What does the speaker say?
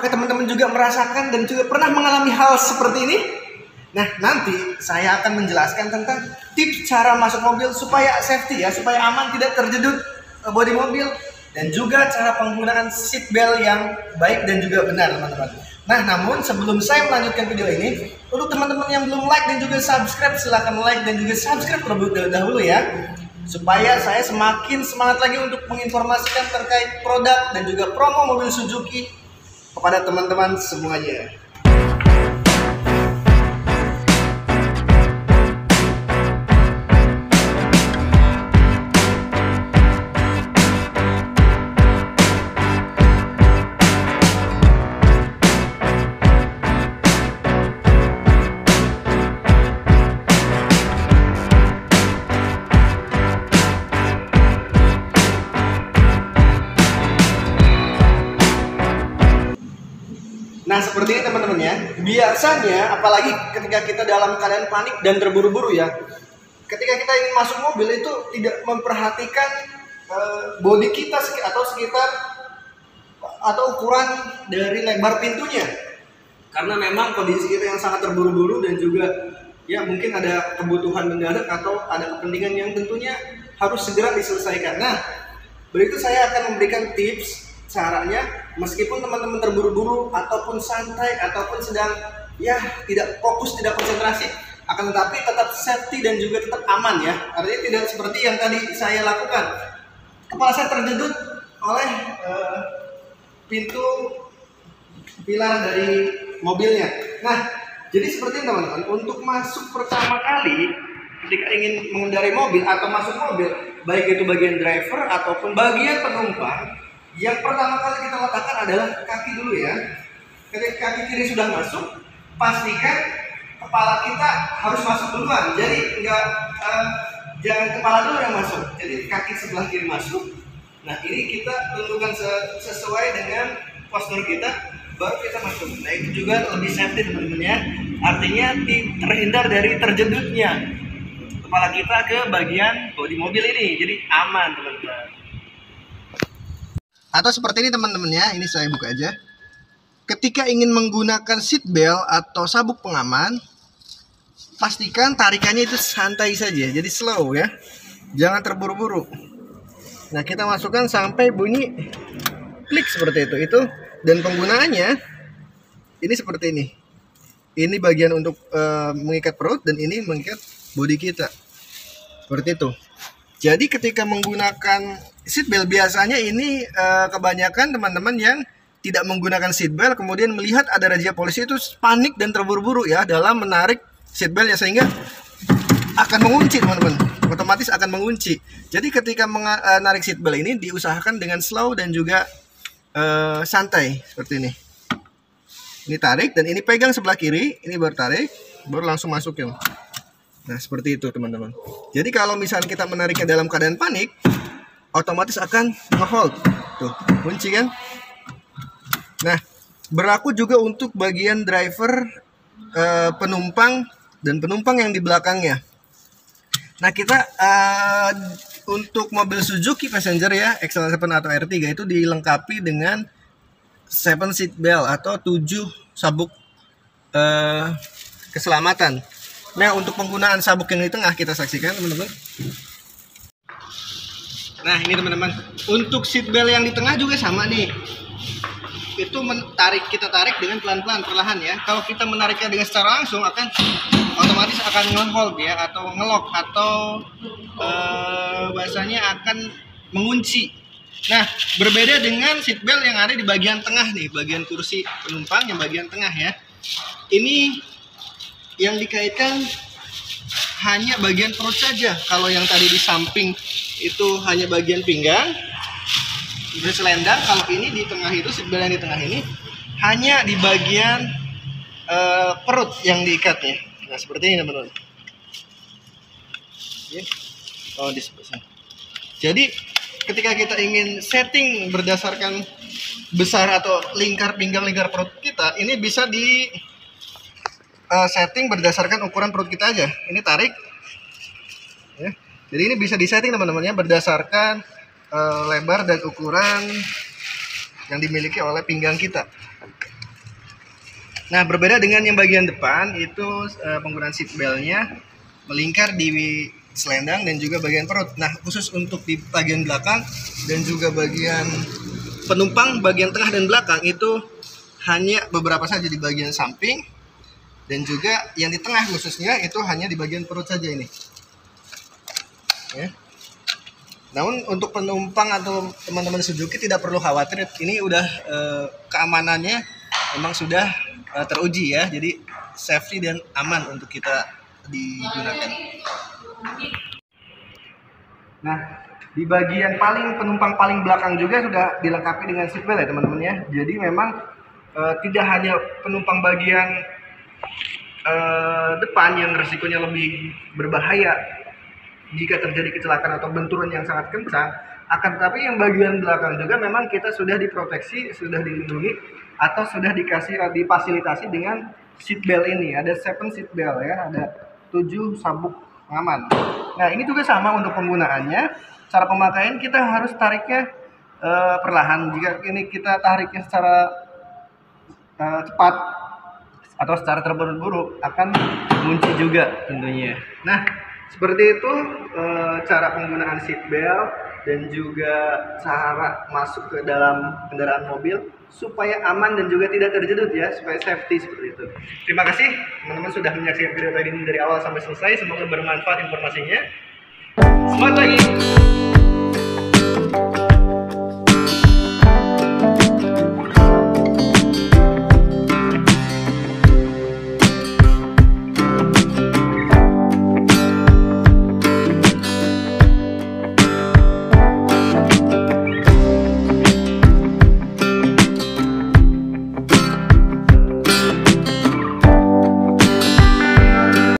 Apakah teman-teman juga merasakan dan juga pernah mengalami hal seperti ini? Nah, nanti saya akan menjelaskan tentang tips cara masuk mobil supaya safety ya, supaya aman, tidak terjedut bodi mobil, dan juga cara penggunaan seat belt yang baik dan juga benar, teman-teman. Nah, namun sebelum saya melanjutkan video ini, untuk teman-teman yang belum like dan juga subscribe, silahkan like dan juga subscribe terlebih dahulu ya, supaya saya semakin semangat lagi untuk menginformasikan terkait produk dan juga promo mobil Suzuki kepada teman-teman semuanya. Nah, seperti ini teman-teman ya. Biasanya apalagi ketika kita dalam keadaan panik dan terburu-buru ya, ketika kita ingin masuk mobil itu tidak memperhatikan bodi kita atau sekitar atau ukuran dari lebar pintunya. Karena memang kondisi kita yang sangat terburu-buru dan juga ya mungkin ada kebutuhan mendadak atau ada kepentingan yang tentunya harus segera diselesaikan. Nah, berikut saya akan memberikan tips caranya meskipun teman-teman terburu-buru ataupun santai ataupun sedang ya tidak fokus, tidak konsentrasi, akan tetapi tetap safety dan juga tetap aman ya. Artinya tidak seperti yang tadi saya lakukan. Kepala saya terjedut oleh pintu pilar dari mobilnya. Nah, jadi seperti ini teman-teman, untuk masuk pertama kali ketika ingin mengendarai mobil atau masuk mobil, baik itu bagian driver ataupun bagian penumpang, yang pertama kali kita letakkan adalah kaki dulu ya. Ketika kaki kiri sudah masuk, pastikan kepala kita harus masuk duluan. Jadi jangan kepala dulu yang masuk. Jadi kaki sebelah kiri masuk. Nah, ini kita tentukan sesuai dengan postur kita, baru kita masuk. Nah, itu juga lebih safety teman-teman ya. Artinya terhindar dari terjedutnya kepala kita ke bagian bodi mobil ini. Jadi aman teman-teman. Atau seperti ini teman-teman ya, ini saya buka aja. Ketika ingin menggunakan seat belt atau sabuk pengaman, pastikan tarikannya itu santai saja, jadi slow ya, jangan terburu-buru. Nah, kita masukkan sampai bunyi klik seperti itu. Dan penggunaannya ini seperti ini. Ini bagian untuk mengikat perut dan ini mengikat bodi kita, seperti itu. Jadi ketika menggunakan seat belt, biasanya ini kebanyakan teman-teman yang tidak menggunakan seat belt kemudian melihat ada razia polisi itu panik dan terburu-buru ya dalam menarik seat belt ya, sehingga akan mengunci teman-teman, otomatis akan mengunci. Jadi ketika menarik seat belt ini diusahakan dengan slow dan juga santai seperti ini. Ini tarik dan ini pegang sebelah kiri, ini baru tarik, baru langsung masukin. Nah, seperti itu teman-teman. Jadi kalau misalnya kita menariknya dalam keadaan panik, otomatis akan nge-hold. Tuh, kunci kan? Nah, berlaku juga untuk bagian driver, penumpang, dan penumpang yang di belakangnya. Nah, kita untuk mobil Suzuki Passenger ya, XL7 atau R3 itu dilengkapi dengan 7 seat belt atau 7 sabuk keselamatan. Nah, untuk penggunaan sabuk yang di tengah kita saksikan teman-teman. Nah, ini teman-teman, untuk seat belt yang di tengah juga sama nih. Itu kita tarik dengan pelan-pelan, perlahan ya. Kalau kita menariknya dengan secara langsung otomatis akan nge-hold ya, atau nge-lock, atau bahasanya akan mengunci. Nah, berbeda dengan seat belt yang ada di bagian tengah nih, bagian kursi penumpang yang bagian tengah ya. Ini yang dikaitkan hanya bagian perut saja. Kalau yang tadi di samping itu hanya bagian pinggang, selendang. Kalau ini di tengah itu, seat belt yang di tengah ini hanya di bagian perut yang diikatnya. Nah, seperti ini teman-teman. Oh, di sebelah sana. Jadi ketika kita ingin setting berdasarkan besar atau lingkar pinggang, lingkar perut kita, ini bisa di setting berdasarkan ukuran perut kita aja. Ini tarik ya. Jadi ini bisa disetting teman-teman ya, berdasarkan lebar dan ukuran yang dimiliki oleh pinggang kita. Nah, berbeda dengan yang bagian depan itu penggunaan seat belt-nya melingkar di selendang dan juga bagian perut. Nah, khusus untuk di bagian belakang dan juga bagian penumpang bagian tengah dan belakang itu hanya beberapa saja di bagian samping, dan juga yang di tengah khususnya itu hanya di bagian perut saja ini. Ya. Namun untuk penumpang atau teman-teman Suzuki tidak perlu khawatir, ini udah keamanannya memang sudah teruji ya, jadi safety dan aman untuk kita digunakan. Nah, di bagian penumpang paling belakang juga sudah dilengkapi dengan seatbelt ya teman-teman ya. Jadi memang tidak hanya penumpang bagian depan yang resikonya lebih berbahaya jika terjadi kecelakaan atau benturan yang sangat kencang, akan tetapi yang bagian belakang juga memang kita sudah diproteksi, sudah dilindungi, atau sudah difasilitasi dengan seat belt ini. Ada 7 seat belt ya, ada 7 sabuk pengaman. Nah, ini juga sama untuk penggunaannya. Cara pemakaian kita harus tariknya perlahan. Jika ini kita tariknya secara cepat atau secara terburu-buru akan mengunci juga tentunya. Nah, seperti itu cara penggunaan seat belt dan juga cara masuk ke dalam kendaraan mobil supaya aman dan juga tidak terjedut ya, supaya safety seperti itu. Terima kasih teman-teman sudah menyaksikan video tadi ini dari awal sampai selesai. Semoga bermanfaat informasinya. Semangat lagi.